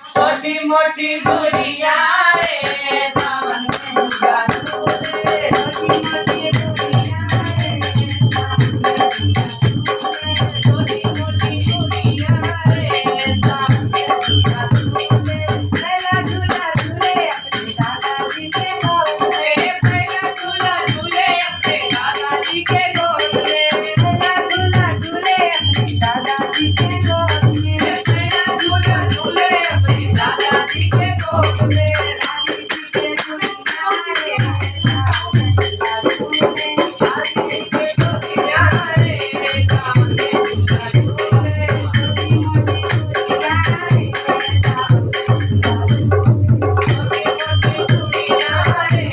छोटी मोटी गुड़िया रे सावन में झूला झूले छोटी मोटी गुड़िया रे छोटी मोटी गुड़िया रे सावन में झूला झूले पहला झूला झूले अपने दादाजी के गोद में पहला झूला झूले अपने दादाजी के गोद में पहला झूला झूले अपने दादाजी के गोद में पहला झूला झूले अपने दादाजी के गोद में दादी जी के गुड़िया रे सावन में झूला झूले दादी जी के गुड़िया रे सावन में झूला झूले छोटी मोटी गुड़िया रे सावन में झूला झूले छोटी मोटी गुड़िया रे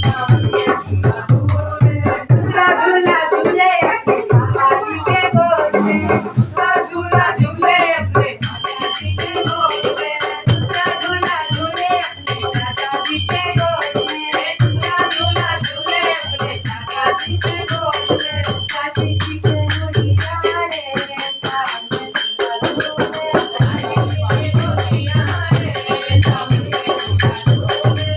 सावन में झूला झूले दूसरा झूला झूले अपने दादाजी के गोद में दूसरा झूला झूले अपने दादाजी के गोद में दूसरा झूला झूले अपने दादाजी के गोद में दूसरा झूला झूले अपने दादाजी के गोद में दादी जी के गुड़िया रे सावन में झूला झूले दादी जी के गुड़िया रे सावन में झूला झूले छोटी मोटी गुड़िया रे सावन में झूला झूले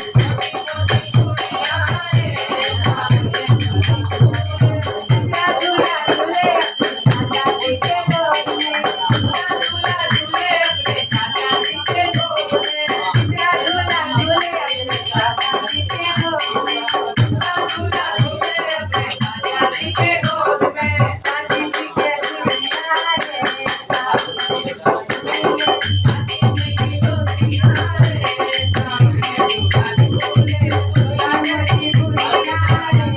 छोटी मोटी गुड़िया रे सावन में झूला झूले दूसरा झूला झूले अपने दादाजी के गोद में दूसरा झूला झूले अपने दादाजी के गोद में तीसरा झूला झूले अपने दादाजी के गोद में चौथा झूला झूले अपने दादाजी के गोद में दादी जी के गुड़िया रे सावन में झूला झूले दादी जी की गुड़िया रे सावन में झूला झूले दादा की गुड़िया रे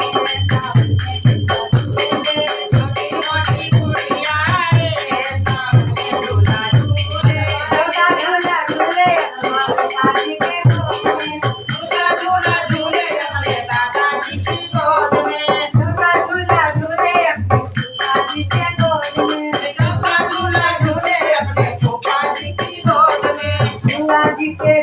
सावन में झूला झूले छोटी मोटी गुड़िया रे सावन में झूला झूले चौथा झूला झूले अपने दादाजी के गोद में दूसरा झूला झूले अपने दादाजी की गोद में चौथा झूला झूले अपने दादाजी के गोद में चौथा झूला झूले अपने फूफा जी की गोद में फूफा जी के